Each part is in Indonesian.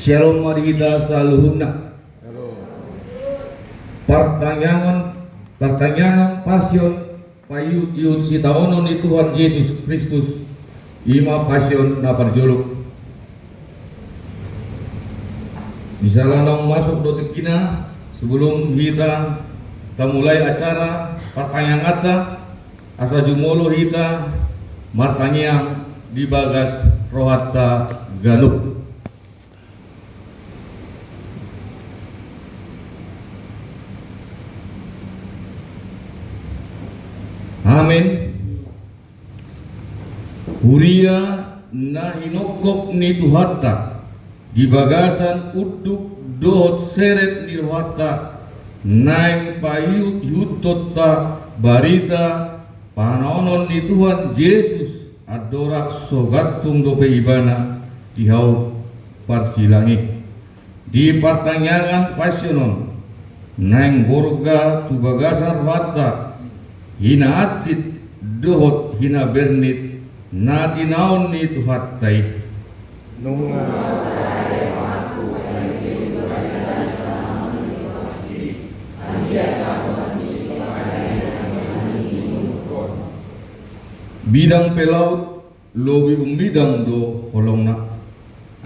Shalom mari kita saluhuna. Pertanyaan pasion payut si taonon ni Tuhan Yesus Kristus ima pasion na parjolok. Misalnya nang masuk dotik kina sebelum kita mulai acara pertanyaan kata asa jumolo kita martanyang di bagas rohatta ganuk. Amin. Huria na hinokop ni Tuhatta di bagasan uduk dohot seret ni rohatta naing payut yutotta barita panaonon ni Tuhan Yesus adorak sogatung dope ibana ihau parsilangi di pertanyaan pasionon naing gorga tu bagasan rohatta hina asit dohot hina bernit nati naon ni Tuhattai nunga bidang pelaut lobi bidang do holongna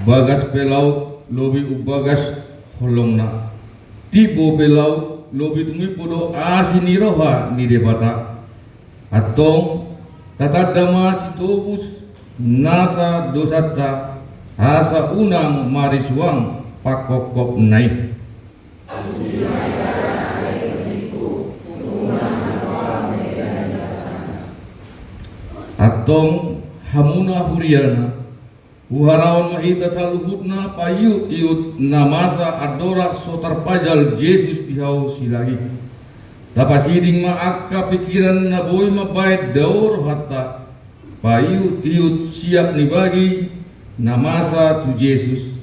bagas pelaut lobi bagas holongna tibo pelaut lobi tumi podo asini roha ni debata atong tatadama situbus nasa dosata asa unang mariswang pakokop naik atong hamuna huriana uharawan mahita saluhutna payut iut namasa adorak sotar pajal Yesus ihau silagi tapasiring maaka pikiran na boy mabait daur hatta payut iut siap nibagi namasa tu Yesus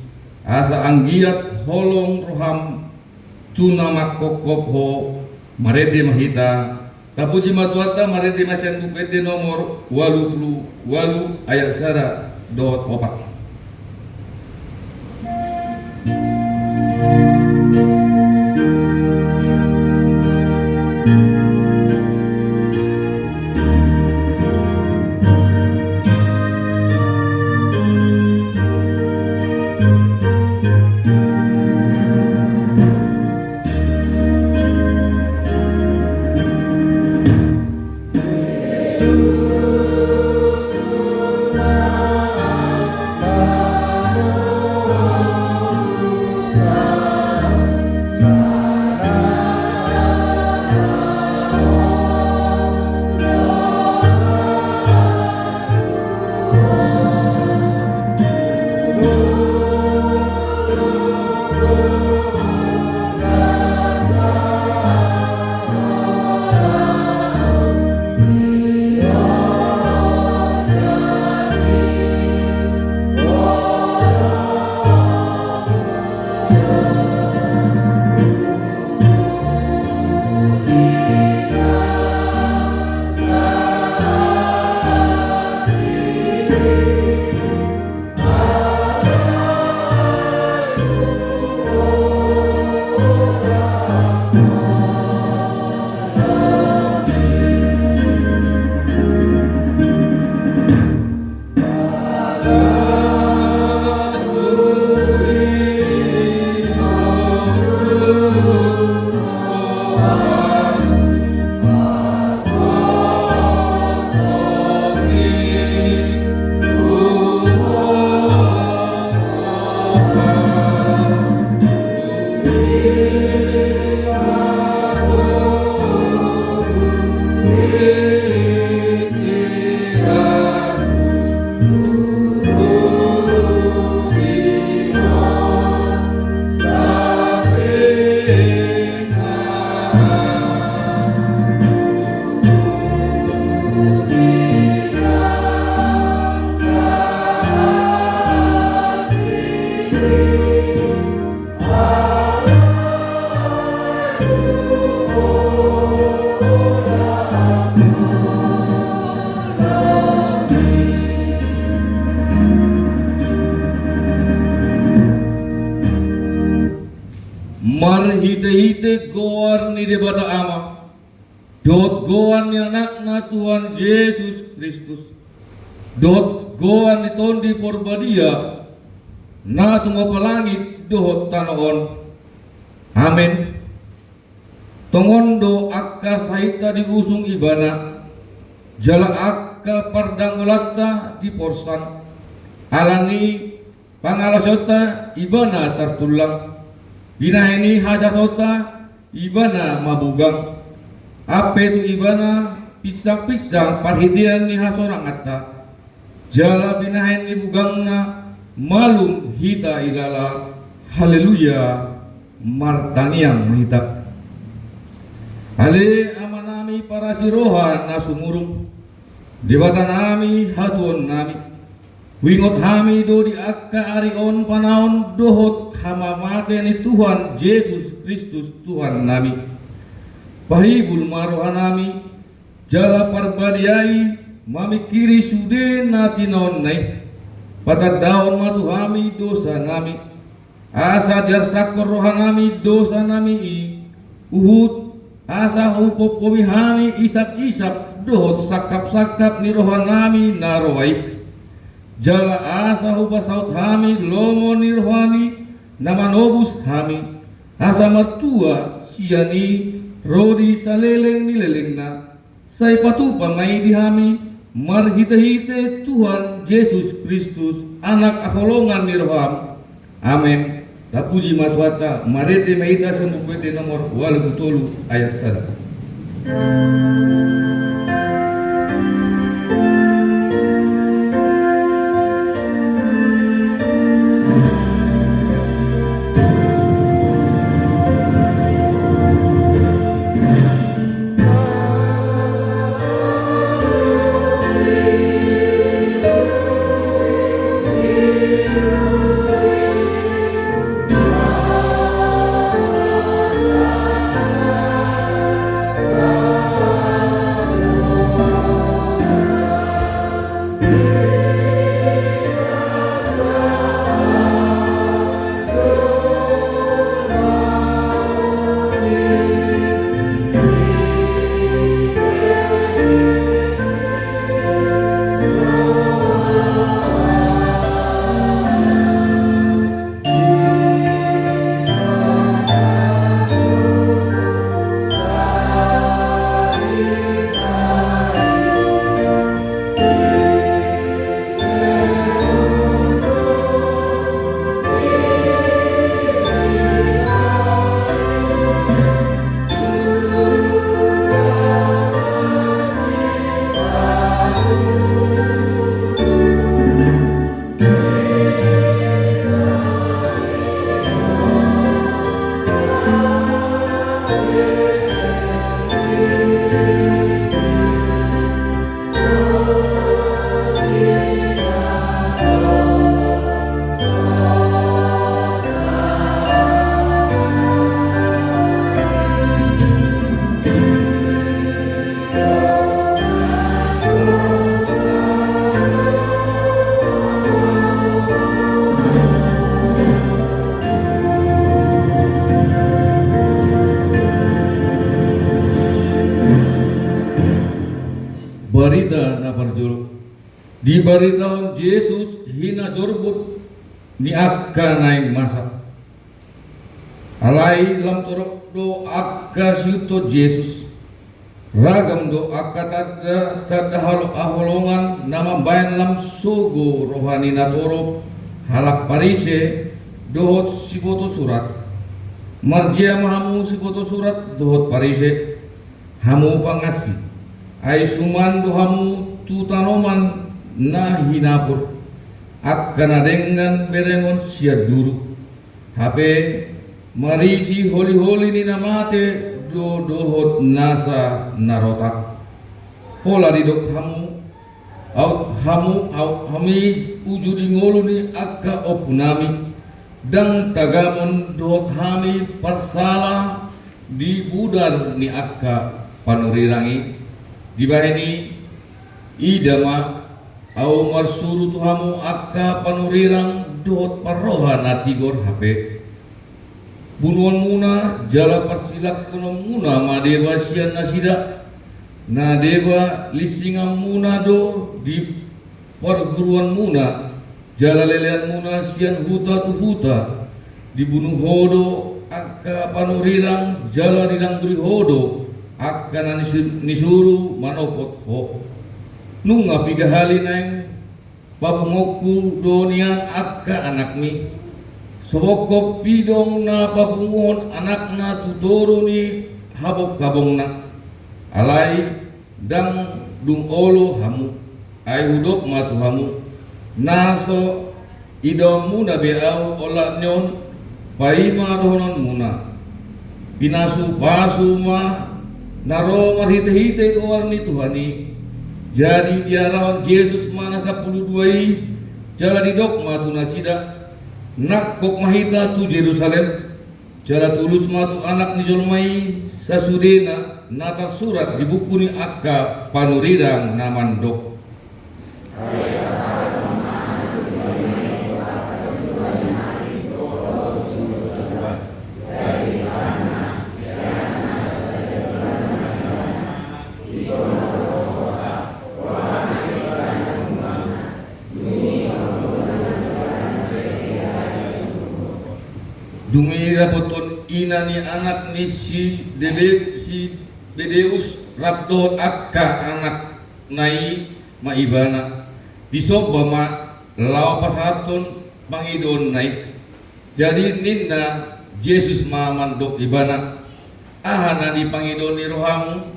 asa anggiat holong roham tu nama kokop ho marede mahita tapuji matuata marede masyan bukete nomor 88 ayat sara dot opat. hite goar ni debata ama dot goan ni anakna Tuhan Yesus Kristus dot goan ni tondi porbadia na tungo palangit dohot tanoon. Amen. Tongondo akka sahita diusung ibana jala akka pardangolata di porsan alani pangalasota ibana tartulang binaheni hajatota ibana mabugang ape tu ibana pisang-pisang parhitian ni hasonang atta jala binahen ni bugangna malum hita ilala haleluya martaniang mahita ale amanami para sirohan na sumurung debata nami hatuon nami wingot hami do di akka arion panaon dohot hamamate ni Tuhan Yesus Kristus Tuhan nami pahibul marohan nami jala parbadiai mamikiri sude natinaon nai patadaon matuhami dosa nami asa diarsakor rohanami dosa nami i uhud asa hupop komihami isap-isap dohot sakap-sakap ni rohanami narowai jala asa hupasaut hami lomo ni rohani namanobus hami asa mertua siani rodi saleleng ni lelengna say patupa may dihami marhite-hite Tuhan Yesus Kristus anak akolongan ni roham. Amen. Tapuji matwata marete maita sembupete nomor 87 ayat 1. Barita na parjol di baritaon Yesus hina jorbut ni akka naing masa alai lam torok do akka siuto Yesus ragam do akka tada aholongan nama bayan lam sugo rohani na torok halak parise dohot siboto surat marjia mahamu siboto surat dohot parise hamu pangasi ay suman dohamu tutanoman na hinapur akkana dengan berengon siad duru hape marisi holi-holi ni namate do dohot nasa narotak pola didok hamu hami ujudi ngolu ni akka opunami dang tagamon dohot hami parsala di budar ni akka panurirangi dibaheni idama au marsuru tuhamu akka panurirang dohot parroha natigor hape bunuan muna jala persilak kono muna madeba sian nasida na deba lisingam muna do di perguruan muna jala lelean muna sian huta tu huta dibunuh hodo akka panurirang jala didang beri hodo akka na nisuru manopot ho nunga piga hali nang papungoku donian akka anak mi sobokop pidong na papungon anak na tutoro ni habok kabong na alai dang dung olo hamu ay hudok matu hamu naso idong muna beau ola nyon paima donon muna pinasu pasu ma naro marhite-hite ko warni Tuhani jadi dia lawan Yesus mana 12 jala di dok matu nacida nak kok mahita tu Jerusalem jala tulus matu anak ni jolmai sasudena natar surat di buku ni akka panurirang naman dok Dungira boton ina ni anak ni si Dedeus rabdo akka anak nai maibana bisob bama lawa pasaton pangidon nai jadi ninna Yesus mamandok ibana ahana di pangidon ni rohamu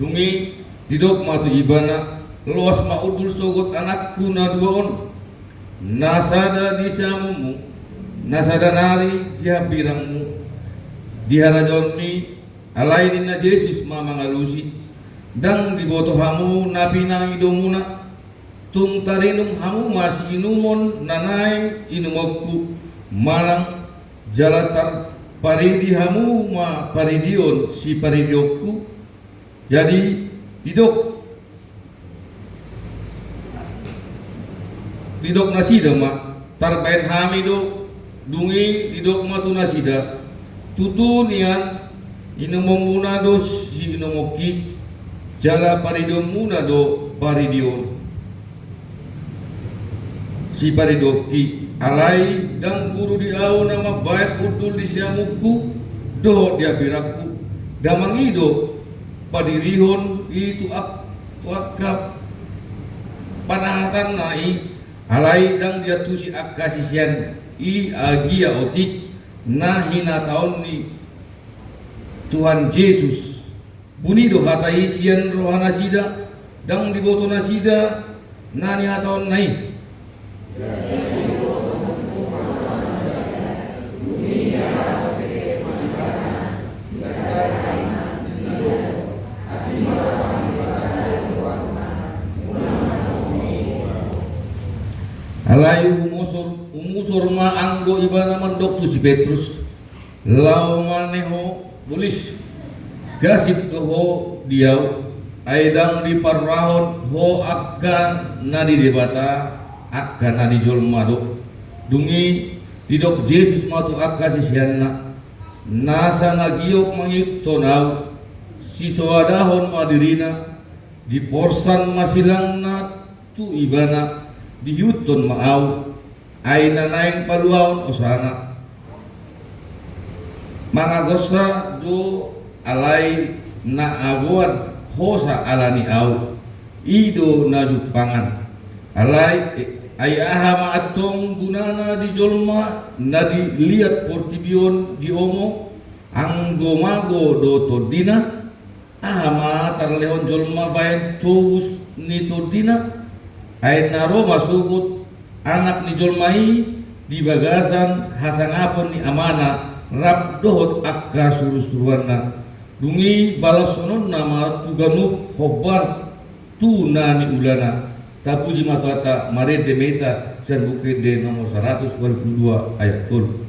dungi didok matu ibana luas maudul sogot anakku na duaon nasada di samumu nasada nari dia birangmu diharajon mi alainin na Yesus mamangalusi dang diboto hamu napi nang idomuna tung tarinum hamu masih inumon nanay inumokku malang jalatar paridi hamu ma paridion si paridiokku jadi didok nasida ma tarbain hamido dungi didok matu nasida tutunian inumong muna do si inumoki jala paridion muna do paridion si paridoki alai dang guru diau nama baik udul di siamuku do dia birakku damang ido padirihon itu akap panahatan nai alai dang dia tusi akasisian i agia otik nahina tahun ni Tuhan Yesus buni do hata isian rohana sida dang diboto nasida nani hataon nai alai umusor ma anggo ibana mandok tu si Petrus lau maneho tulis gasip to ho diau aidang di parrahon ho akka nadi debata akka nadi jolmado dungi didok Yesus matu akka sisianna nasa nagiok mangit tonau si soadahon madirina di porsan masilang na tu ibana di yuton maau aina naing paluaon osana mangagosa do alai na aguad hosa alani au ido naju pangan alai ayaha maatong gunana di jolma nadi liat portibion di omo anggo mago do todina ahama tarlehon jolma bayan tobus ni todina ay naro masugut anak ni jolmai di bagasan hasangapon ni amana rab dohot akka suru-suruanna dungi balas sonon nama tuganu khobar tu nani ulana tapuji matata mare demeta dan bukit de nomor 122 ayat tul.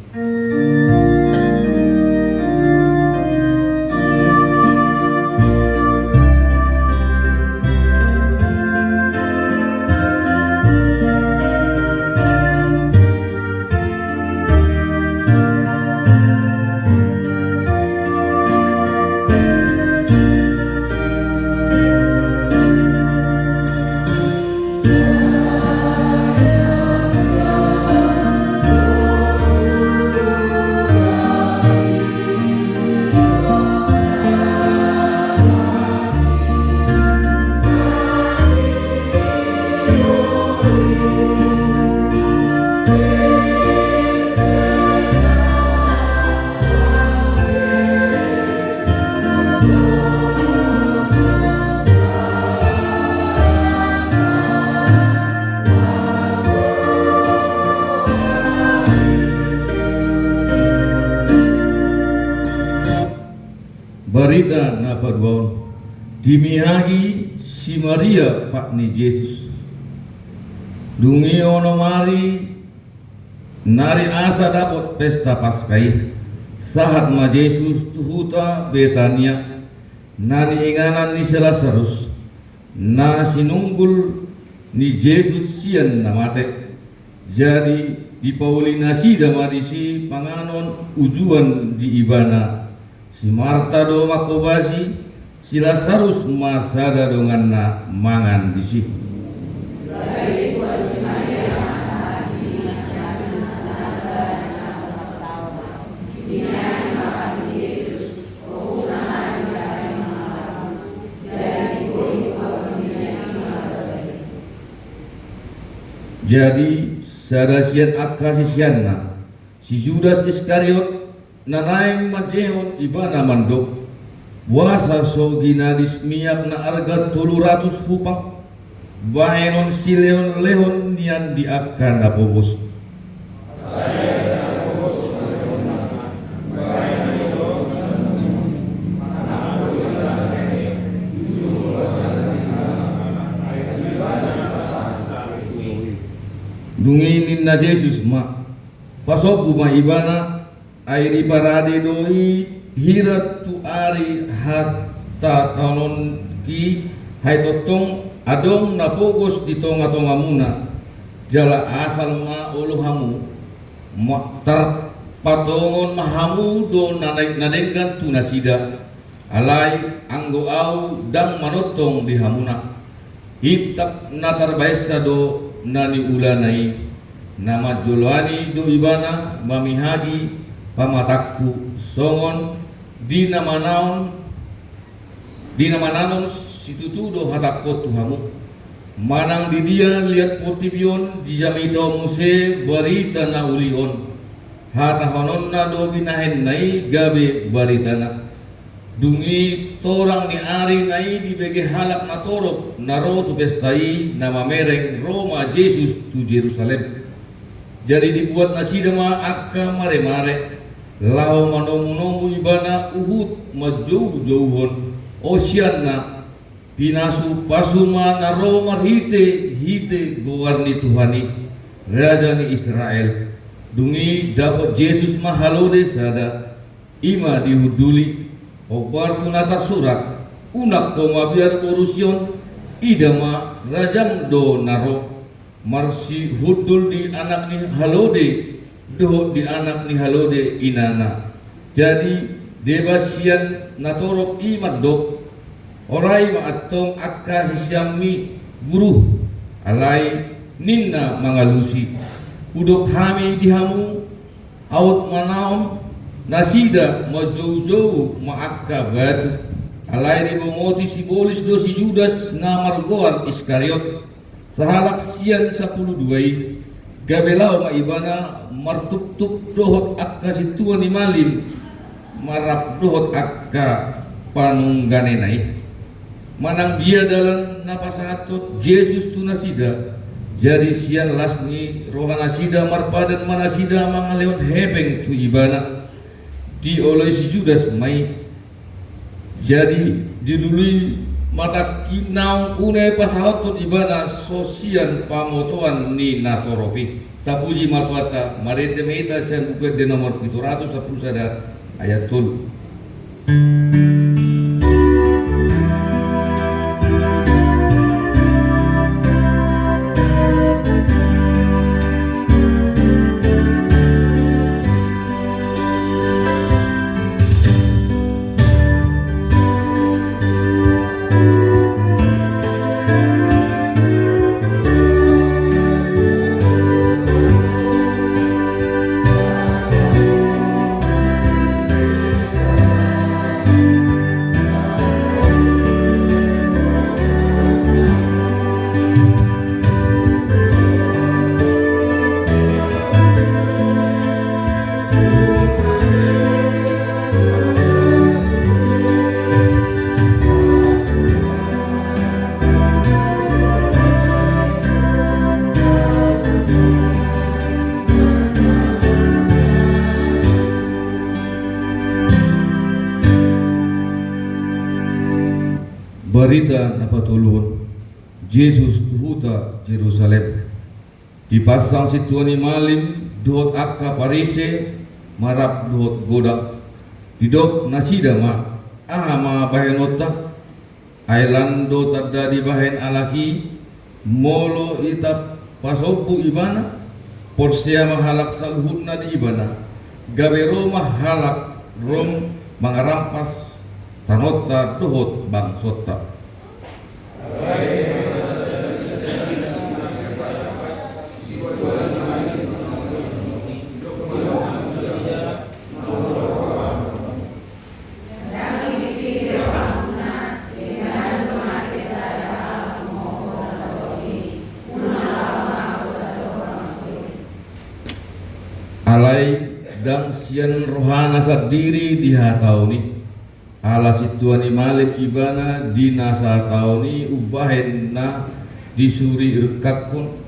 barita na paduaon dimihagi si Maria pak ni Yesus dungi ono mari nari asa dapat pesta Paskai saat ma Yesus tuhuta Betania nani inganan ni Lazarus na sinunggul ni Yesus sian na mate jadi di Paulina si damadisi panganon ujuan di ibana si Marta do makobasi si Lazarus masada dongan na mangan di si jadi sadasian akasisianna si Judas Iskariot nanaing majehon ibana mandok buasa so ginadis miyak na arga 300 hupak bahenon si leon nian diakan na pogos dunginin na Yesus ma pasok uma ibana airi parade doi hirat tu ari hatta tanon ki hai totong adong na pogos di tonga muna jala asal ma olohamu ma tar patongon mahamu do nadenggan tu nasida alai anggo au dang manotong di hamuna hitak natar baisa do nani ulanai nama jolani do ibana mamihagi pamatakku songon di nama nanon situtu do hatakot tuhamu manang di dia lihat portibion di jamito muse barita na ulion hata honon na do binahen nai gabe baritana dungi torang ni ari nai di bege halak na torok naro tu pestai nama mereng Roma Yesus tu Jerusalem jadi dibuat nasida ma akka mare lao manomu ibana uhud majauh-jauhon osianna pinasu pasuma naro marhite gowarni Tuhani raja ni Israel dungi dapat Yesus mahalode sada ima dihuduli obar tunata surat unak koma biar urusion idama rajam do naro marsi hudul di anak ni halode do di anak ni halode inana jadi debasian natorok imat dok orai ma atong akka sisyami guru alai ninna mangalusi udok hami dihamu out manaom nasida majauh-jauh ma'akka batu alai ribomoti si bolis do si Judas na margoan Iskariot sahalak sian 12 gabelau ma ibana martuk-tuk dohot akka si tuan ni malim marap dohot akka panungganenai manang dia dalam napasahatot Yesus tu nasida jadi sian lasni rohana sida marpadan manasida mangaleon hebeng tu ibana di oleh si Judas mai jadi dilului mata kinau une pasahoton ibana sosian pamotoan ni natoropi tapuji matwata marete meita sen buku de nomor 710 sada ayat 3. berita napatulun Yesus huta Jerusalem dipasang situani malim dohot akka parise marap dohot goda didok nasida ma ma bahenota ailando tadda di bahen alaki molo itap pasopu ibana porsia mahalak salhutna di ibana gabero mahalak rom mangarampas tanota dohot bangsota alai dang sian rohana sadiri dihatauni ala situani malim ibana dinasa tauni ubahen na disuri rekat pun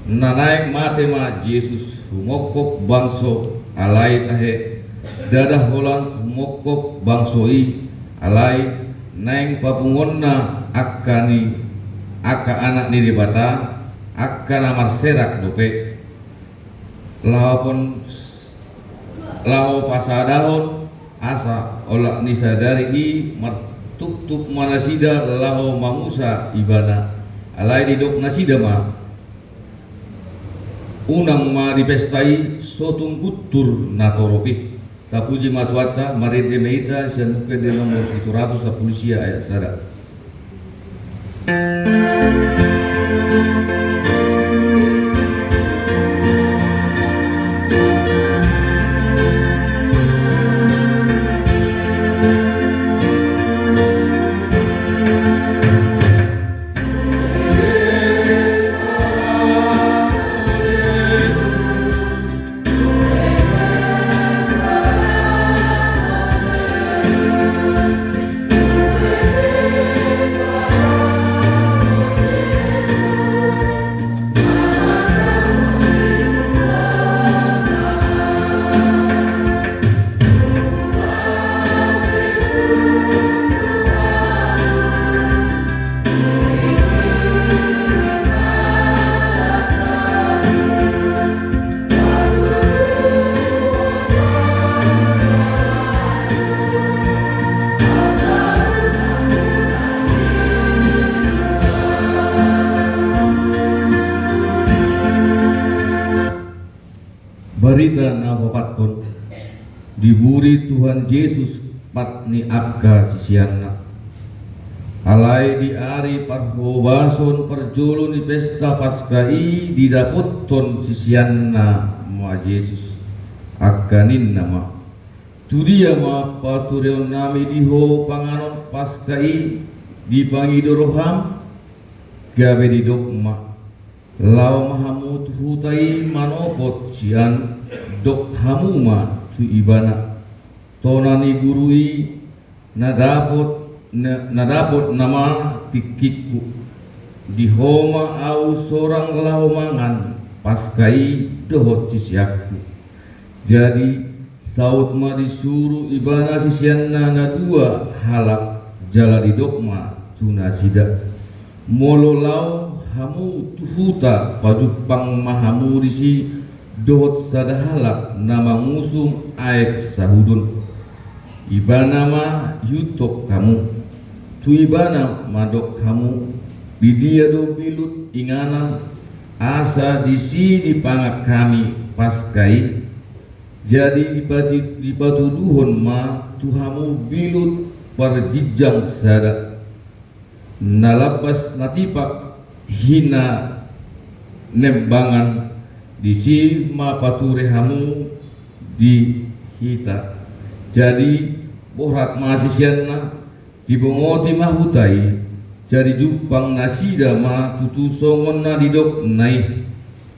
na naik mate ma Yesus humokok bangso alai tahe dadah holan humokok bangsoi alai naeng papungonna akani aka anak ni dibata akka namar serak dope lao pasadahon asa olak nisadari i martuk-tuk manasida lao mamusa ibana alai didok nasida ma unang ma dipestai sotung gutur natoropi tapuji matuata maride meita sianuke de nomor 100 polisia ayat sada. Berita na papaton diburi Tuhan Yesus patni akka sisianna alai di ari parhobason perjulun di pesta paskai didapotton sisianna ma Yesus akkanin nama tudia ma patureon nami diho panganon paskai dipangidoroham gabe didokma lao mahamut hutai manopot sian dok hamuma tu ibana tonani gurui nadapot nama tikikku di homa au sorang lao mangan paskai dohot sisiakku jadi saut ma disuruh ibana sisianna na dua halak jala di dokma tuna sida molo lao hamu tuhuta pajupang mahamu disi dohot sadahalak nama ngusum aek sahudun ibana ma yutok kamu tu ibana madok kamu di dia do bilut inganan asa disi dipangak kami paskai jadi dipatuduhon ma tuhamu bilut parjijang sada nalapas natipak hina nembangan disi ma pature hamu di hita jadi borat mahasisyanna dibongoti mahutai jadi jupang nasida ma tutusongon na didok nai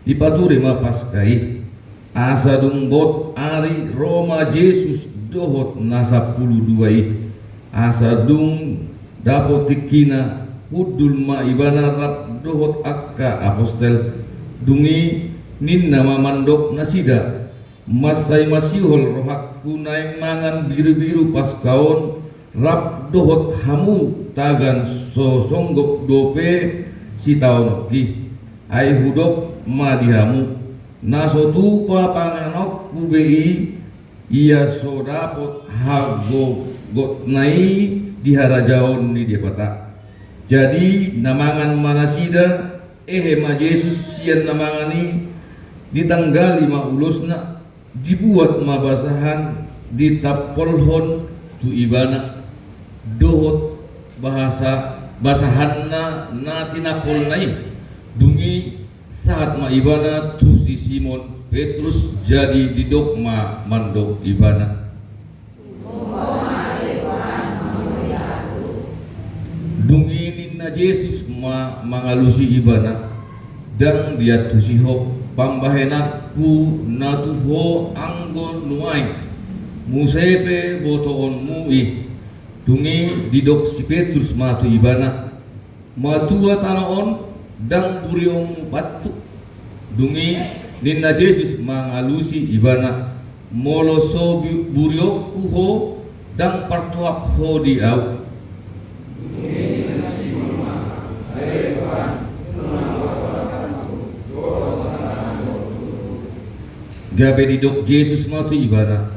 dipature ma paskai asa dungbot ari Roma Yesus dohot nasa 12 asa dung dapot tikina hudul ma ibana rap dohot akka apostel dungi nin nama mandok nasida masai masihol rohakku naeng mangan biru-biru pas kaon rap dohot hamu tagan so songgok dope si taon ki ai hudop madihamu naso tupa panganok kubei ia so dapot hago got nai di harajaon ni dia pata. Jadi namangan manasida ma Yesus sian namangani ditanggali ma ulusna dibuat ma basahan ditapolhon tu ibana dohot basahanna na tinapol nai dungi saat ma ibana tu si Simon Petrus jadi didok ma mandok ibana. Dungi ninna Yesus ma mangalusi ibana dan dia tusiho pambahenakku natuho anggon nuai musepe botoon mui dungi didok si Petrus matu ibana matua tanaon dang buriong patu dungi ninna Yesus mangalusi ibana molo so buriokku ho dang partuak ho di au gabe didok Yesus matu ibana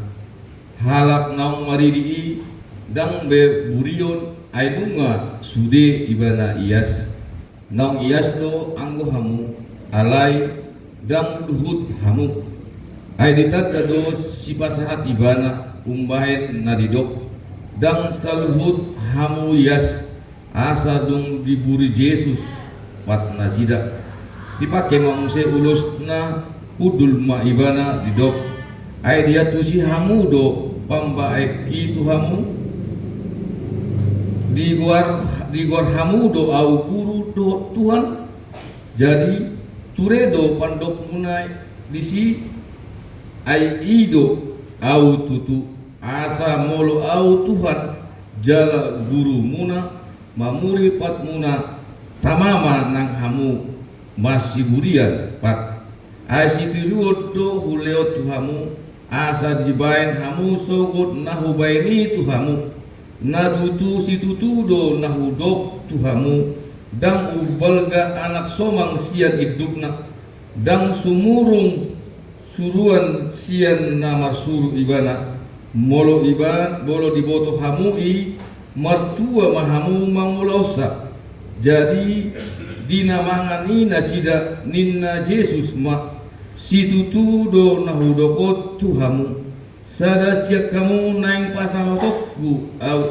halap naung maridi dang be burion ai bunga sude ibana ias naung ias do anggo hamu alai dang duhut hamu ai ditadda do sipasahat ibana umbahen na didok dang saluhut hamu ias asa dung diburi Yesus patna sida dipake mamuse ulus na udul ma ibana didok ai dia tusi hamu do pambaek itu hamu digor hamu do au guru do Tuhan jadi turedo pandok munai disi ai ido au tutu asa molo au Tuhan jala guru muna mamuri pat muna tamama nang hamu masih burian pat asitiluot do huleo tuhamu asa dibain hamu sogot nahu baini tuhamu nadutu situtu do nahu dok tuhamu dang ubalga anak somang sian idukna dang sumurung suruan sian namar suru ibana molo iban bolo diboto hamui martua mahamu mangulosa jadi dinamangani nasida ninna Yesus ma situtu do nahudokot tuhamu sada siak kamu naing pasahotokku au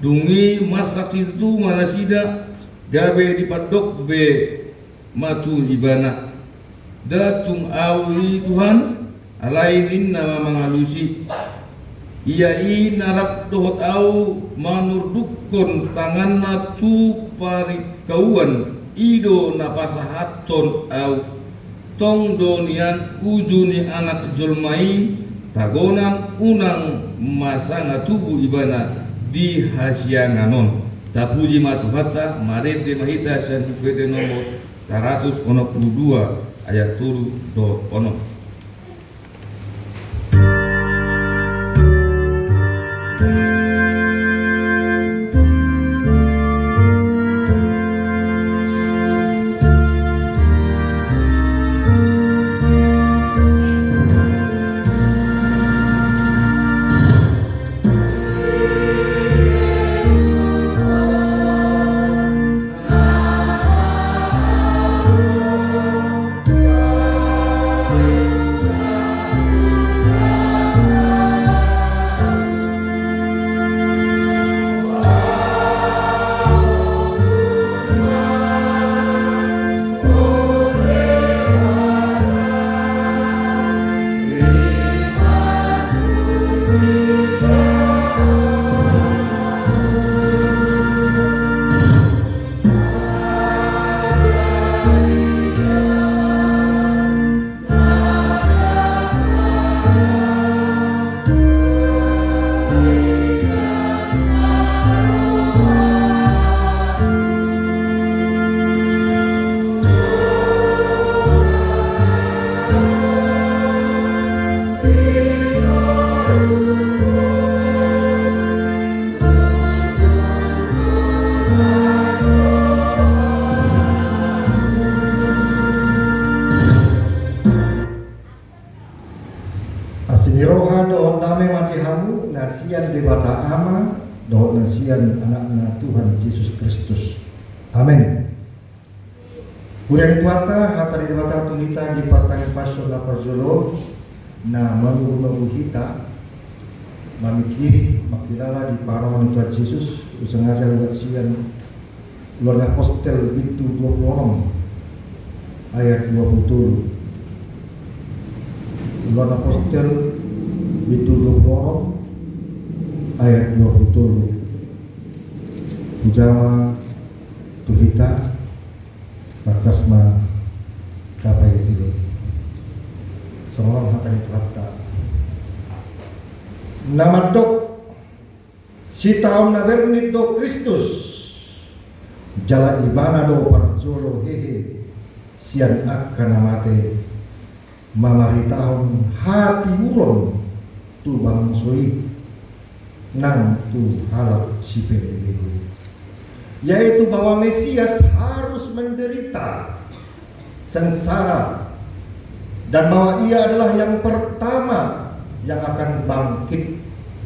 dungi masak situ manasida gabe dipadok be matu ibana datung awi Tuhan alainin nama mangalusi ia narap dohot au manurdukon tanganna tu parikauan ido napasahaton au tong donian ujuni anak jolmai tagonan unang masanga tubuh ibana di hasianganon tapuji matuhata marete mahita san pede nomor 162 ayat 7 do ono. doa nasian anakna Tuhan Yesus Kristus. Amin. Kurian itu hata di bata kita di partangan pasyon na parzolo na manuno kita mamikiri makilala di parawan Tuhan Yesus usang aja buat sian luar apostel bitu 26 ayat 20. Luar apostel bitu 26 ayat 20. Pujama tuhita bakasma kapai itu. Seorang hatan itu hatta. Nama dok si tahun nabernit do Kristus jala ibana do parjolo hehe sian akan amate mamari tahun hati uron tu bangsoi nang tu halap si pele, yaitu bahwa Mesias harus menderita sengsara dan bahwa ia adalah yang pertama yang akan bangkit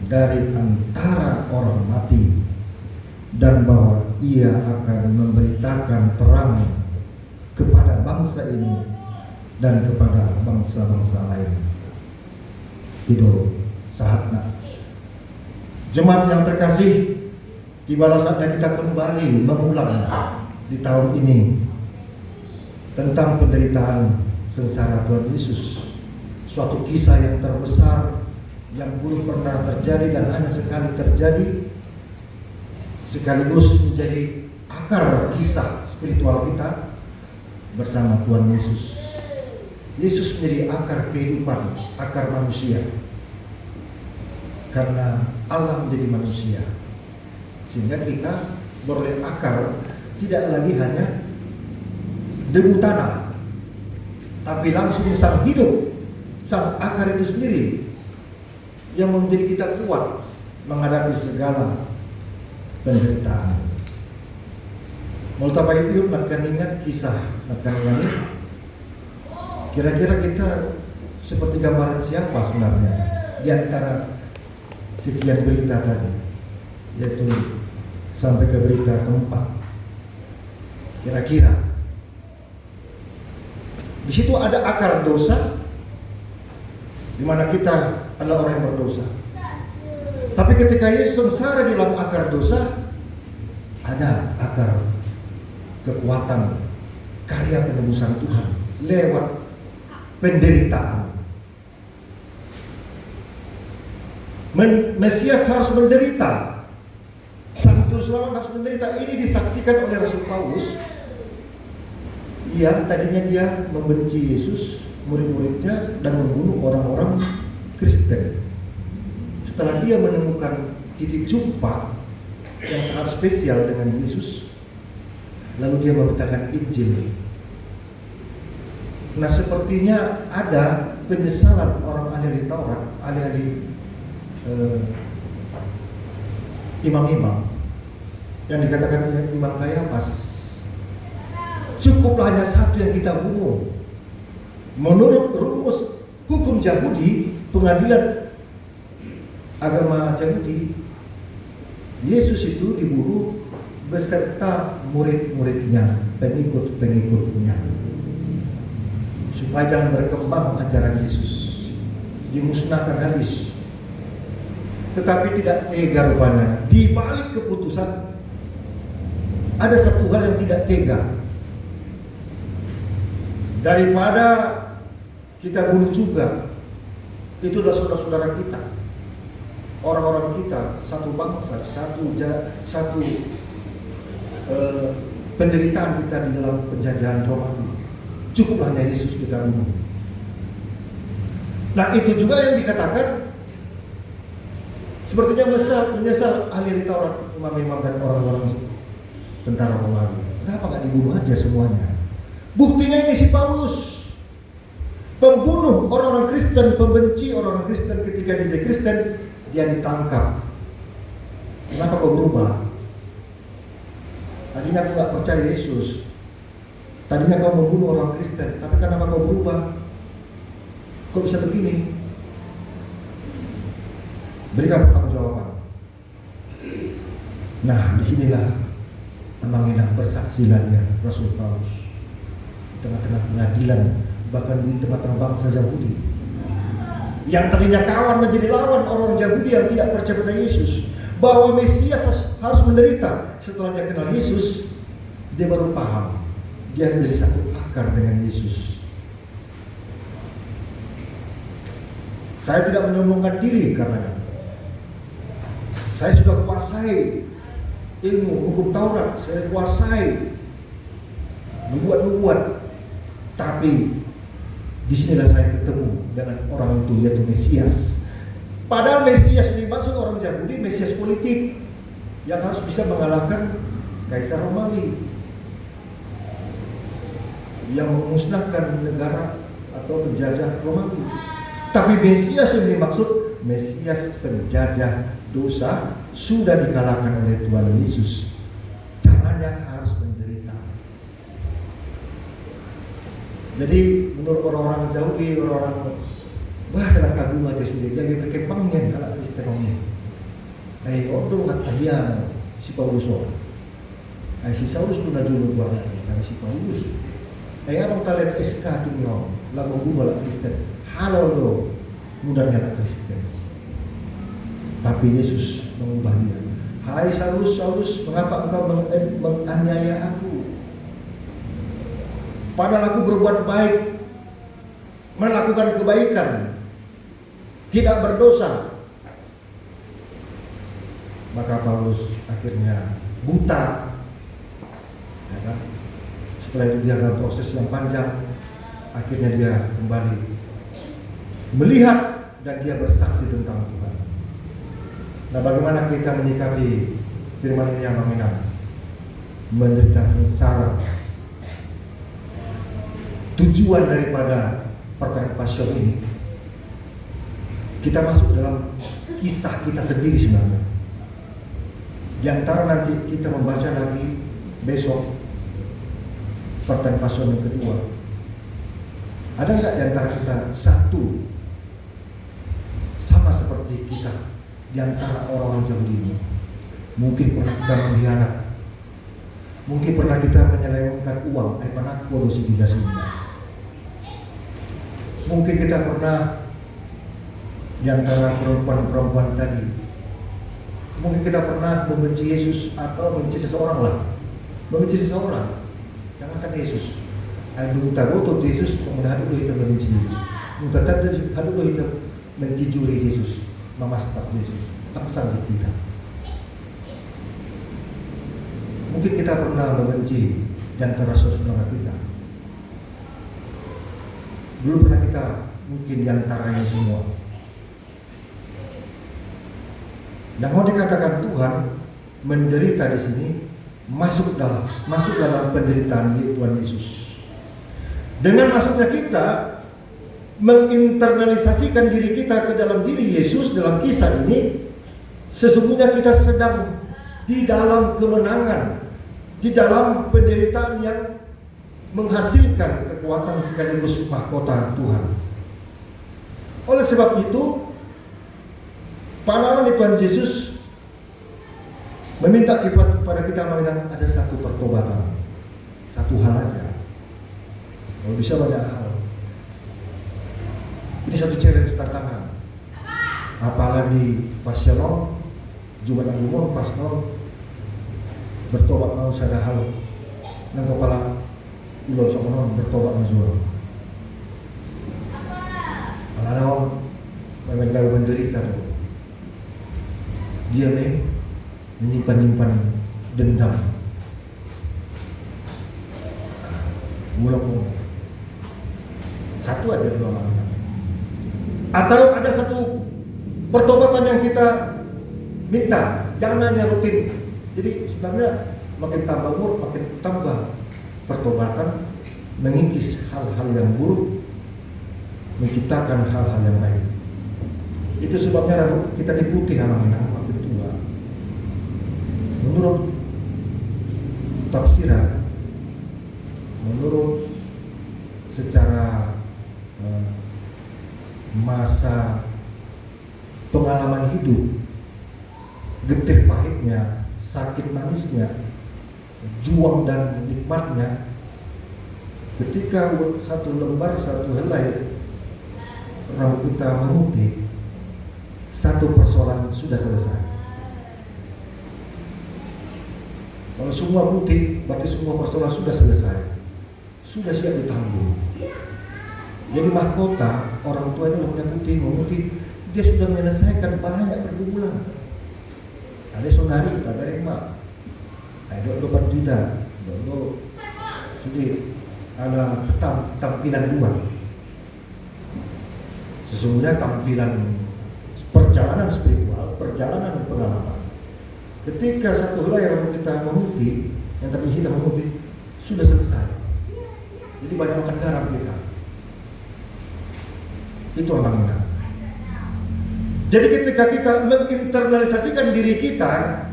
dari antara orang mati dan bahwa ia akan memberitakan terang kepada bangsa ini dan kepada bangsa-bangsa lain. Itu saatnya. Jemaat yang terkasih, tibalah saatnya kita kembali mengulang di tahun ini tentang penderitaan sengsara Tuhan Yesus. Suatu kisah yang terbesar yang belum pernah terjadi dan hanya sekali terjadi, sekaligus menjadi akar kisah spiritual kita bersama Tuhan Yesus. Yesus menjadi akar kehidupan, akar manusia. Karena Allah menjadi manusia, sehingga kita beroleh akar tidak lagi hanya debu tanah, tapi langsung sang hidup, sang akar itu sendiri yang menjadi kita kuat menghadapi segala penderitaan. Multapai yuk akan ingat kisah akan ini. Kira-kira kita seperti gambaran siapa sebenarnya di antara sekian berita tadi, yaitu sampai ke berita keempat. Kira-kira di situ ada akar dosa, di mana kita adalah orang yang berdosa. Tapi ketika Yesus sengsara di dalam akar dosa, ada akar kekuatan karya penebusan Tuhan lewat penderitaan. Mesias harus menderita, sang juru selamat harus menderita. Ini disaksikan oleh Rasul Paulus yang tadinya dia membenci Yesus, murid-muridnya, dan membunuh orang-orang Kristen. Setelah dia menemukan titik jumpa yang sangat spesial dengan Yesus, lalu dia memberitakan Injil. Nah, sepertinya ada penyesalan orang ahli Taurat, ahli-ahli imam-imam yang dikatakan Imam Kayafas, cukuplah hanya satu yang kita bunuh. Menurut rumus hukum Yahudi, pengadilan agama Yahudi, Yesus itu dibunuh beserta murid-muridnya, pengikut-pengikutnya, supaya jangan berkembang ajaran Yesus, dimusnahkan habis. Tetapi tidak tega rupanya. Di balik keputusan ada satu hal yang tidak tega. Daripada kita bunuh juga, itu adalah saudara-saudara kita, orang-orang kita, satu bangsa, satu penderitaan kita di dalam penjajahan Romawi. Cukup hanya Yesus kita bunuh. Nah, itu juga yang dikatakan sepertinya menyesal ahli Taurat, imam-imam dan orang-orang tentara Romawi. Kenapa nggak dibunuh aja semuanya? Buktinya ini si Paulus, pembunuh orang-orang Kristen, pembenci orang-orang Kristen. Ketika dia Kristen, dia ditangkap. Kenapa kau berubah? Tadinya kau nggak percaya Yesus, tadinya kau membunuh orang Kristen, tapi kenapa kau berubah? Kok bisa begini? Berikan pertanggungjawaban. Nah, disinilah mengenang bersaksilannya Rasul Paulus di tengah-tengah pengadilan, bahkan di tengah-tengah bangsa Yahudi yang tadinya kawan menjadi lawan orang Yahudi yang tidak percaya pada Yesus, bahwa Mesias harus menderita. Setelah dia kenal Yesus, dia baru paham dia menjadi satu akar dengan Yesus. Saya tidak menyombongkan diri karena saya sudah kuasai ilmu hukum Taurat, saya kuasai nubuat-nubuat, tapi disinilah saya ketemu dengan orang itu, yaitu Mesias. Padahal Mesias ini maksud orang Yahudi, Mesias politik yang harus bisa mengalahkan Kaisar Romawi yang memusnahkan negara atau penjajah Romawi. Tapi Mesias yang dimaksud Mesias penjajah dosa sudah dikalahkan oleh Tuhan Yesus. Caranya harus menderita. Jadi menurut orang-orang Yahudi, orang-orang bahasa dan kagum aja sudah jadi berkembangnya ala Kristennya. Orang katahian si Paulus. Si Saulus pun najul buat kami si Paulus. Orang talent SK tu nyaw, lagu gua Kristen. Halo lo, mudahnya Kristen. Tapi Yesus mengubah dia. Hai Saulus, Saulus, mengapa engkau menganiaya aku? Padahal aku berbuat baik, melakukan kebaikan, tidak berdosa. Maka Paulus akhirnya buta. Ya kan? Setelah itu dia dalam proses yang panjang, akhirnya dia kembali melihat dan dia bersaksi tentang Tuhan. Nah, bagaimana kita menyikapi firman ini yang mengenang menderita sengsara? Tujuan daripada pertanyaan passion ini, kita masuk dalam kisah kita sendiri sebenarnya. Di antara nanti kita membaca lagi besok pertanyaan passion yang kedua, ada nggak di antara kita satu sama seperti kisah di antara orang-orang Yahudi ini? Mungkin pernah kita mengkhianat, mungkin pernah kita menyelewengkan uang, mungkin kita pernah di antara perempuan-perempuan tadi, mungkin kita pernah membenci Yesus atau membenci seseorang lah, membenci seseorang yang akan Yesus. Aduh, tahu Yesus kemudian dulu kita membenci Yesus, mungkin dulu kita mencuri Yesus, memastak Yesus, tak sanggup tidak. Mungkin kita pernah membenci di antara saudara kita. Dulu pernah kita mungkin di antaranya semua. Yang mau dikatakan Tuhan menderita di sini masuk dalam penderitaan Tuhan Yesus. Dengan masuknya kita menginternalisasikan diri kita ke dalam diri Yesus dalam kisah ini, sesungguhnya kita sedang di dalam kemenangan, di dalam penderitaan yang menghasilkan kekuatan sekaligus mahkota Tuhan. Oleh sebab itu, pahlawan Tuhan Yesus meminta kepada kita mengenang ada satu pertobatan, satu hal aja. Kalau bisa banyak hal. Ini satu challenge tantangan. Apalagi pas Shalom, Jumat Agung, pas non bertobat mau sada hal nang kepala ulun sokonon bertobat majual. Kalau memang kau menderita tuh, dia menyimpan dendam, mulai satu aja dua malam. Atau ada satu pertobatan yang kita minta, jangan hanya rutin. Jadi sebenarnya makin tambah umur, makin tambah pertobatan, mengikis hal-hal yang buruk, menciptakan hal-hal yang baik. Itu sebabnya kita diputih anak-anak makin tua. Menurut tafsiran, menurut secara masa pengalaman hidup, getir pahitnya sakit manisnya, juang dan nikmatnya, ketika satu lembar, satu helai rambut kita memutih, satu persoalan sudah selesai. Kalau semua putih, berarti semua persoalan sudah selesai, sudah siap ditanggung. Jadi mahkota orang tua ini punya putih, memutih, dia sudah menyelesaikan banyak pergumulan. Ada sonari kita dari emak, ada 2 juta, sudah ada tampilan 2. Sesungguhnya tampilan perjalanan spiritual, perjalanan pengalaman. Ketika satu helai yang kita memutih, yang tadi kita memutih, sudah selesai. Jadi banyak makan garam kita. Itu amanah. Jadi ketika kita menginternalisasikan diri kita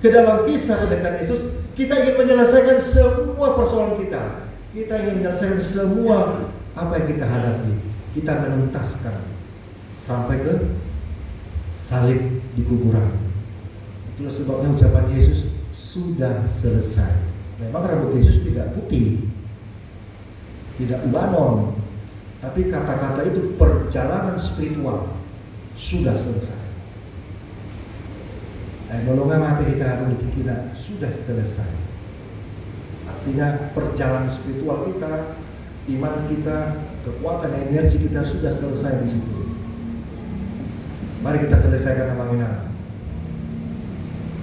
ke dalam kisah pendekatan Yesus, kita ingin menyelesaikan semua persoalan kita. Kita ingin menyelesaikan semua apa yang kita hadapi. Kita menuntaskan sampai ke salib di kuburan. Itulah sebabnya ucapan Yesus sudah selesai. Memang rambut Yesus tidak putih, tidak ubanon, tapi kata-kata itu perjalanan spiritual sudah selesai. Nolongan mati kita kita sudah selesai. Artinya perjalanan spiritual kita, iman kita, kekuatan energi kita sudah selesai di situ. Mari kita selesaikan amanah.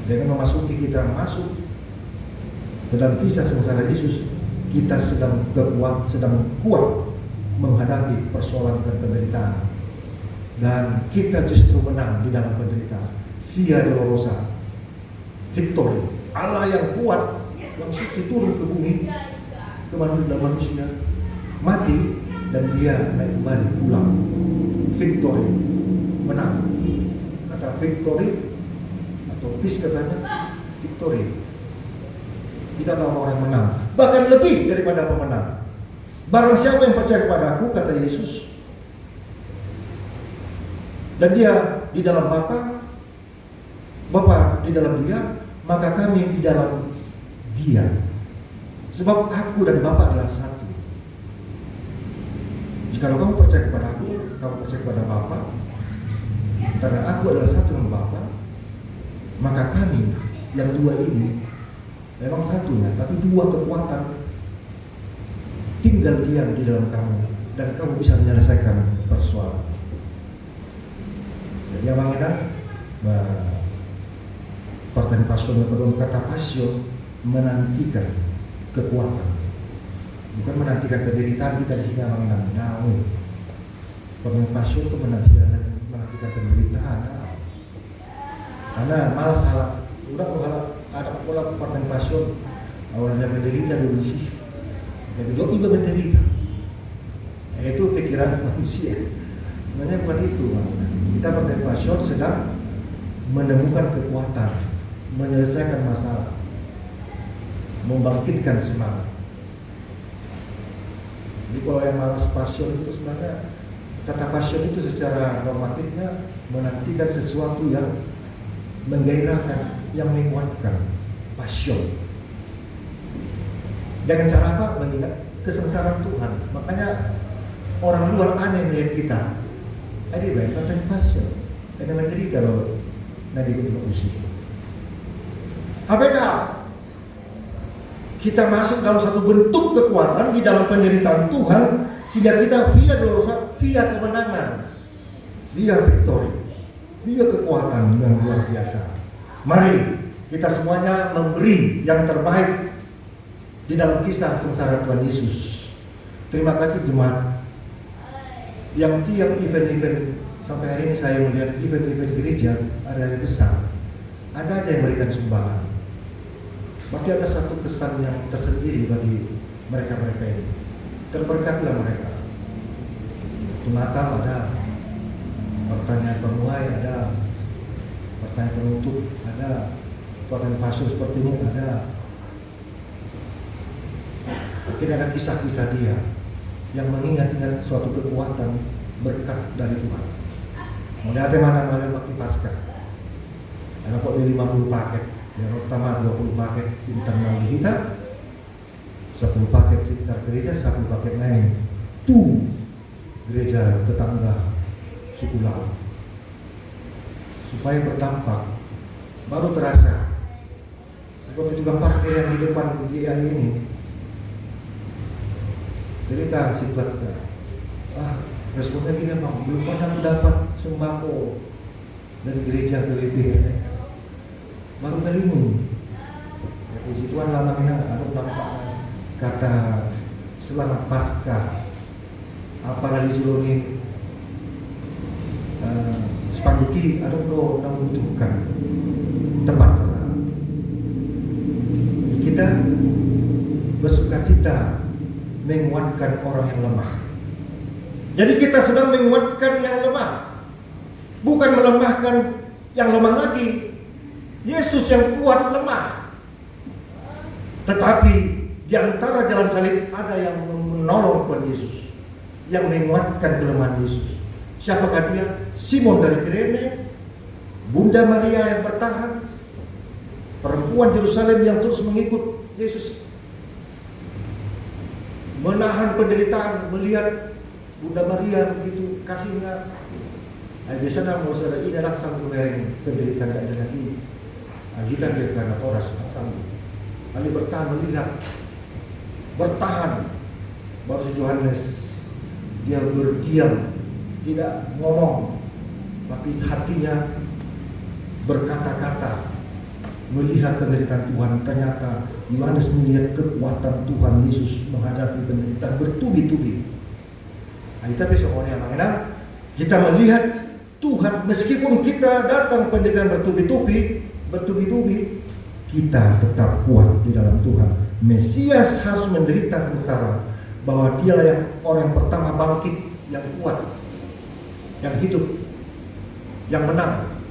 Dengan memasuki kita masuk ke dalam kisah sengsara Yesus, kita sedang kuat menghadapi persoalan dan penderitaan, dan kita justru menang di dalam penderitaan. Via Dolorosa, victory. Allah yang kuat, yang suci turun ke bumi, ke manusia, mati, dan dia naik kembali pulang. Victory, menang. Kata victory atau peace katanya victory. Kita adalah orang menang, bahkan lebih daripada pemenang. Barang siapa yang percaya kepada Aku, kata Yesus, dan dia di dalam Bapa di dalam dia, maka kami di dalam dia. Sebab Aku dan Bapa adalah satu. Jika kamu percaya kepada Aku, kamu percaya kepada Bapa, karena Aku adalah satu dengan Bapa, maka kami yang 2 ini memang satunya, tapi 2 kekuatan tinggal diam di dalam kamu, dan kamu bisa menyelesaikan persoalan. Jadi abangnya pertanyaan passion, kata passion menantikan kekuatan, bukan menantikan penderitaan. Kita di sini abangnya pertanyaan passion itu menantikan penderitaan. Karena malas halak, udah halak ada pola pertanyaan passion, orang yang menderita dulu sih, tapi dia juga menderita. Itu pikiran manusia. Sebenarnya bukan itu. Kita pertanyaan passion sedang menemukan kekuatan, menyelesaikan masalah, membangkitkan semangat. Jadi kalau yang malas passion itu sebenarnya, kata passion itu secara normatifnya menantikan sesuatu yang menggairahkan, yang menguatkan. Passion. Dengan cara apa? Mengingat kesengsaraan Tuhan. Makanya orang luar aneh melihat kita. Ada baik kata passion. Karena menderita loh. Nabi usia. Apakah kita masuk dalam satu bentuk kekuatan di dalam penderitaan Tuhan, sehingga kita via Dolorosa, via kemenangan, via victory, via kekuatan yang luar biasa. Mari kita semuanya memberi yang terbaik di dalam kisah sengsara Tuhan Yesus. Terima kasih jemaat yang tiap event-event sampai hari ini saya melihat event-event gereja ada besar, ada aja yang memberikan sumbangan. Berarti ada satu kesan yang tersendiri bagi mereka-mereka ini. Terberkatilah mereka. Waktu Natal ada, pertanyaan penuai ada, pertanyaan penutup ada, pertanyaan pastor seperti ini ada. Mungkin ada kisah-kisah dia yang mengingat-ingat suatu kekuatan berkat dari Tuhan. Melihatnya mana-mana waktu Paskah. Ada kok di 50 paket. Yang pertama 20 paket internal digital, 10 paket sekitar gereja, 1 paket lain tu gereja tetangga suku lain, supaya berdampak. Baru terasa seperti tukang parkir yang di depan GI ini. Cerita si tuannya, responnya gini bang, belum pernah dapat sembako dari gereja PWP, baru kali ini. Ya, puji Tuhan lama ini ada dampak. Kata selamat Paskah, apalagi Juloni Spanduki ada lo membutuhkan tempat sasaran. Kita bersuka cita menguatkan orang yang lemah. Jadi kita sedang menguatkan yang lemah, bukan melemahkan yang lemah lagi. Yesus yang kuat lemah, tetapi di antara jalan salib ada yang menolong Tuhan Yesus, yang menguatkan kelemahan Yesus. Siapakah dia? Simon dari Kirene, Bunda Maria yang bertahan, perempuan Yerusalem yang terus mengikut Yesus, menahan penderitaan, melihat Bunda Maria begitu kasihnya. Biasanya mau saudara ini laksang kemereng penderitaan tak ada lagi. Kita dia karena toras laksang. Kali bertahan melihat, bertahan. Baru si Yohanes dia berdiam, tidak ngomong, tapi hatinya berkata-kata, melihat penderitaan Tuhan. Ternyata Yohanes melihat kekuatan Tuhan Yesus menghadapi penderitaan bertubi-tubi. Kita besoknya mengenang, kita melihat Tuhan meskipun kita datang penderitaan bertubi-tubi, kita tetap kuat di dalam Tuhan. Mesias harus menderita sengsara, bahwa dialah yang orang yang pertama bangkit, yang kuat, yang hidup, yang menang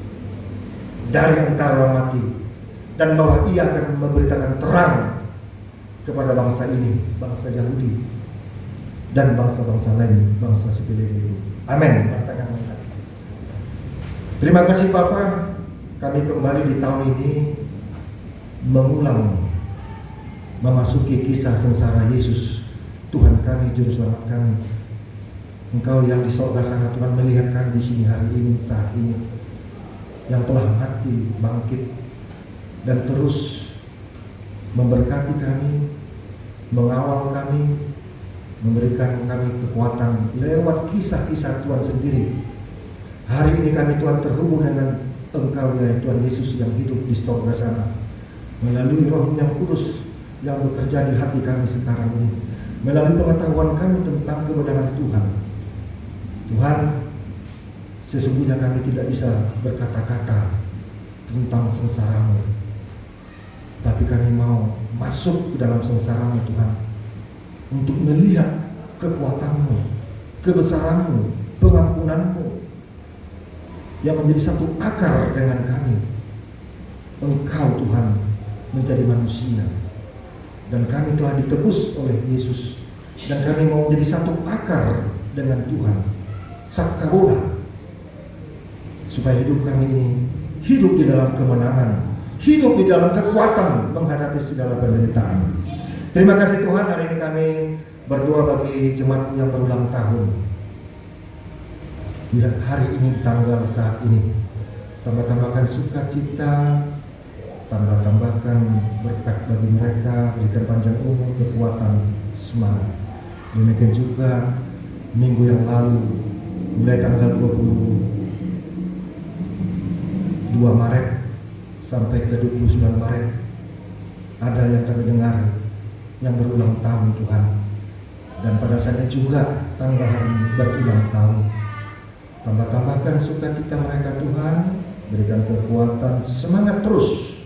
dari antara orang mati, dan bahwa ia akan memberitakan terang kepada bangsa ini, bangsa Yahudi dan bangsa-bangsa lain, bangsa sepele itu. Amin. Terima kasih Bapak, kami kembali di tahun ini mengulang, memasuki kisah sengsara Yesus, Tuhan kami, Juru Selamat kami. Engkau yang di sorga sana Tuhan melihat kami di sini hari ini, saat ini, yang telah mati, bangkit, dan terus memberkati kami, mengawal kami, memberikan kami kekuatan lewat kisah-kisah Tuhan sendiri. Hari ini kami Tuhan terhubung dengan Engkau ya Tuhan Yesus yang hidup di sorga sana, melalui Roh yang kudus yang bekerja di hati kami sekarang ini, melalui pengetahuan kami tentang kebenaran Tuhan. Tuhan, sesungguhnya kami tidak bisa berkata-kata tentang sengsara-Mu, tapi kami mau masuk ke dalam sengsara-Mu Tuhan, untuk melihat kekuatan-Mu, kebesaran-Mu, pengampunan-Mu yang menjadi satu akar dengan kami. Engkau Tuhan menjadi manusia, dan kami telah ditebus oleh Yesus, dan kami mau menjadi satu akar dengan Tuhan, Sakabona, supaya hidup kami ini hidup di dalam kemenangan, hidup di dalam kekuatan menghadapi segala penderitaan. Terima kasih Tuhan, hari ini kami berdoa bagi jemaat yang berulang tahun. Di hari ini, tanggal saat ini, tambah-tambahkan sukacita, tambah-tambahkan berkat bagi mereka, berikan panjang umur, kekuatan, semangat. Demikian juga minggu yang lalu, mulai tanggal 22 Maret sampai ke 29 Maret, ada yang kami dengar yang berulang tahun Tuhan, dan pada saatnya juga tanggal hari ini berulang tahun. Tambah-tambahkan sukacita mereka Tuhan, berikan kekuatan, semangat terus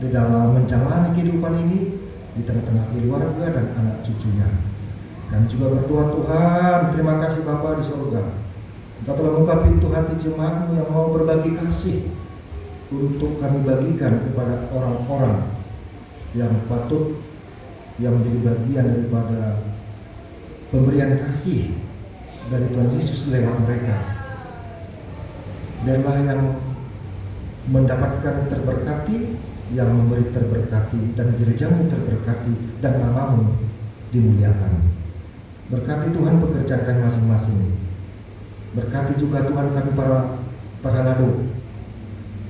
di dalam menjalani kehidupan ini di tengah-tengah keluarga dan anak cucunya. Kami juga berdoa Tuhan, terima kasih Bapa di surga, Engkau telah membuka pintu hati jemaat-Mu yang mau berbagi kasih untuk kami bagikan kepada orang-orang yang patut, yang menjadi bagian daripada pemberian kasih dari Tuhan Yesus lewat mereka. Biarlah yang mendapatkan terberkati, yang memberi terberkati, dan gerejamu terberkati, dan namamu dimuliakan. Berkati Tuhan pekerjaan kami masing-masing. Berkati juga Tuhan kami para nado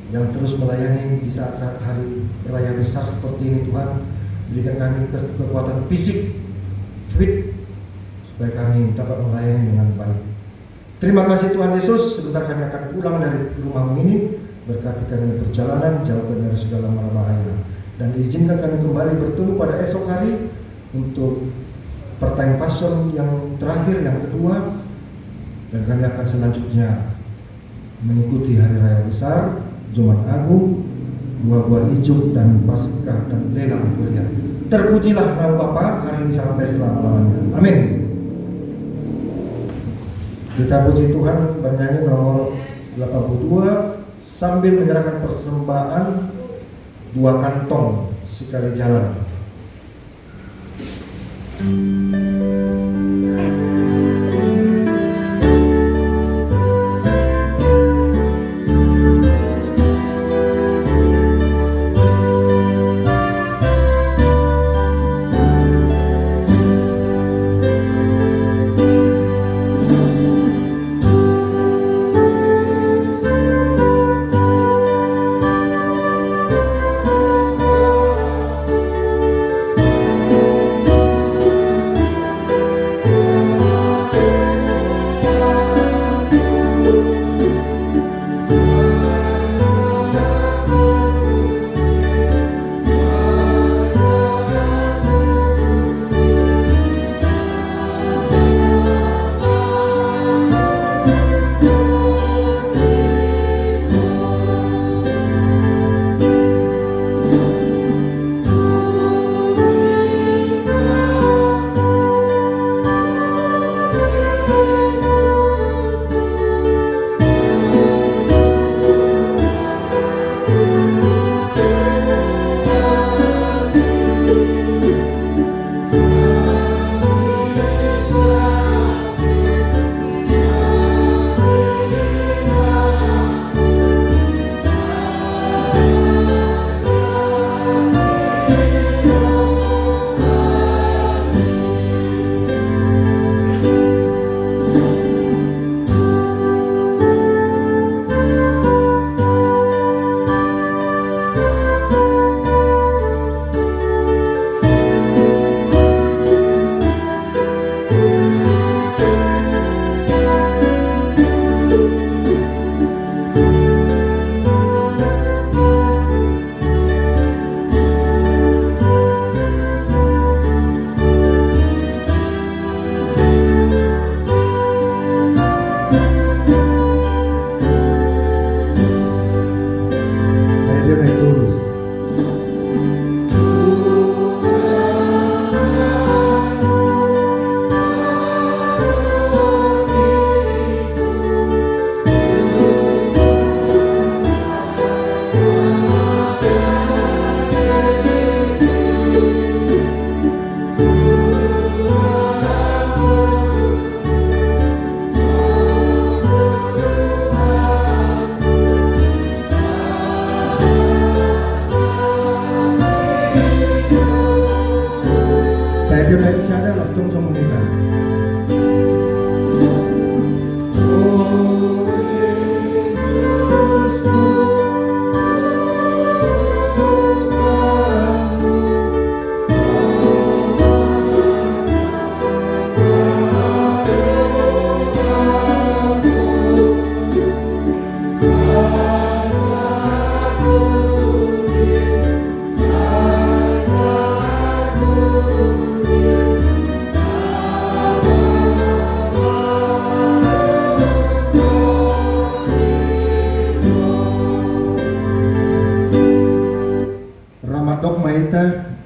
yang terus melayani di saat-saat hari raya besar seperti ini. Tuhan, berikan kami kekuatan fisik, fit, supaya kami dapat melayani dengan baik. Terima kasih Tuhan Yesus. Sebentar kami akan pulang dari rumahmu ini. Berkati kami perjalanan, jauhkan dari segala mara bahaya, dan izinkan kami kembali bertemu pada esok hari untuk pertanyaan Passion yang terakhir, yang kedua, dan kami akan selanjutnya mengikuti hari raya besar, Jumat Agung, buah-buah hijau, dan Paskah, dan Lela Angkuria. Terpujilah nama Bapa hari ini sampai selama-lamanya. Amin. Kita puji Tuhan, bernyanyi nomor 82 sambil menyerahkan persembahan 2 kantong sekali jalan.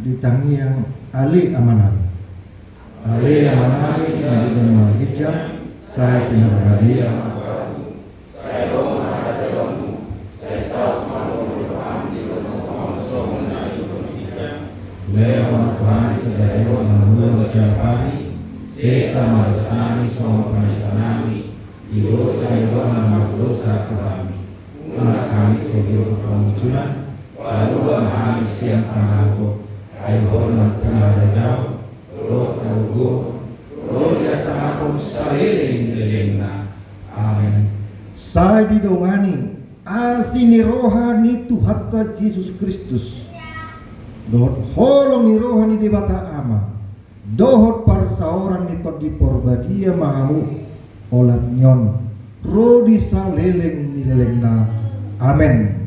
ditangi yang ahli amanat. Ahli amanat yang dikenal hijab, saya benar hadiah. Saya doa ada jawamu, saya tahu malu berdoa di rumah somna ibu hijab. Lewat Tuhan sedaya namun setiap hari, sesa marasani sama panisanami, ibu saya doa nama dosa kami. Umat kami kehidupan kemunculan, Paluang kami siang pangako, ay hormat pangarajaw, roh taugo, roh jasa akong saliling-liling na. Amen. Saya didongani asini rohani Tuhatta Yesus Kristus. Dohot holong ni rohani debata ama. Dohot parsaoran ni todi porbadia mahamu olat nyon. Rodi saleleng nileleng na. Amen.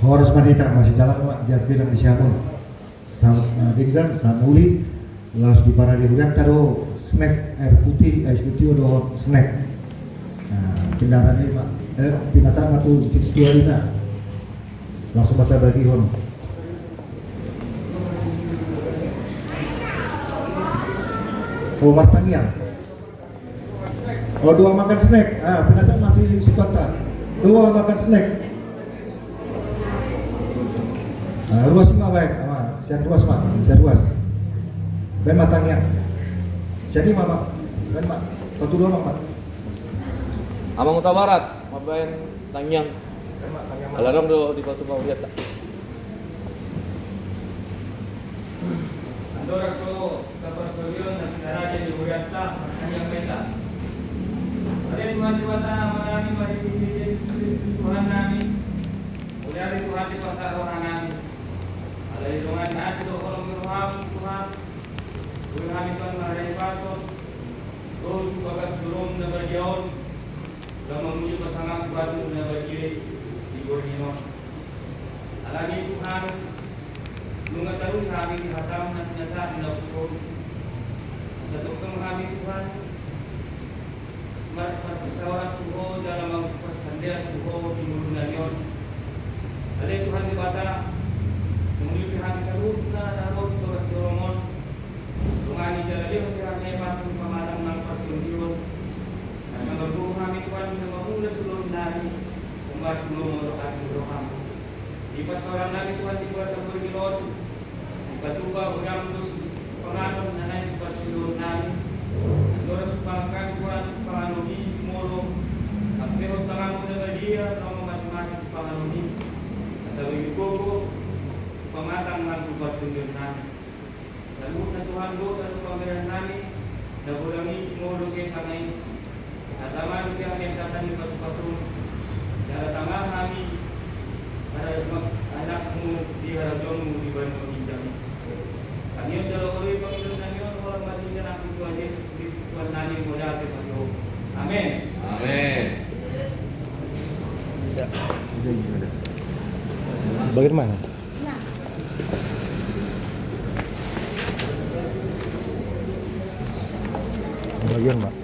Horas Madita masih jalan Pak, Jabir dan Isyamun. Dinggan, Sanuli, las di para dihudan tado snack air putih, air putih do snack. Nah, kendaraan ini Pak, pinasang atau situ arina. Langsung baca bagi hon. Oh, martangiang. Oh, dua makan snack. Ah, pinasang masih situ ata. Dua makan snack. Ruas mah baik, sian ruas mah, sian ruas. Ben matangnya. Jadi mama, ben mak, batu dua mak. Amang Utara Barat, mabayan tangyang. Ben mak tangyang. Alarm do di Batu Bawah tak. Andorra so kapasolion na kinaraja di Uriata, kanyang meta. Alay Tuhan diwata marami mahigit Tuhan namin. Uliari Tuhan di pasarohan namin. Alay Tuhan nasi do kolong iruham Tuhan. Uliari Tuhan maharay pasok. Doon bagas durong na bagyaon. Gamang muli pasangang batu na bagyay di Gorgino. Alagi Tuhan nung tarun kami dihatam na pinasahin na puso. Sa tukang kami Tuhan, magpasawaran Tuho dalam magpasandian Tuho di mulunan yon. Alay Tuhan di bata, nungulipin kami sa ruta na roh ito kas doromon. Tungani jalali ang tirangay patong pamalang ng patundiyon. Nasa magbuho kami Tuhan na mahula sulong namin kung bakit lumuro at muroham. Ipasawaran namin Tuhan di kuasa Panginoon. Ipatuba ugang dos pangalan na nais pasilong namin. Andorra sa pangkang Tuhan panganoni molo. Ang pero tangan mo na baliya na masing-masing sa panganoni. Nasabi ko pamatang ng tubat-tundir namin. Salud na Tuhan do sa panggiran namin. Nabulangi molo siya sa ngayon. Sa tama nyo kaya sa tanin pasupatun. Sa tama kami para anak mo di harapan mo di ba mo hindi. Kaniyo dalawa ko Panginoon namin walang matingan ang Tuhan Yesus Kristo Tuhan namin mula kay Panginoon. Amen. Amen. Bagaimana? Bagian Pak.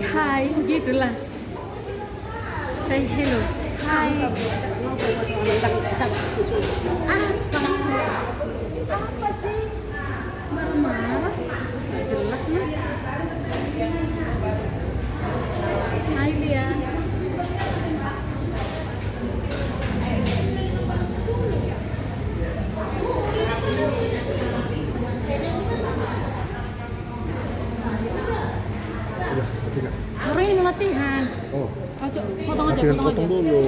Hai, gitulah. Say hello. Hai. Apa sih? Marah-marah? Gak jelas nih. Hai Lia. Orang ini mau latihan. Oh, Oh, potong aja, potong dulu.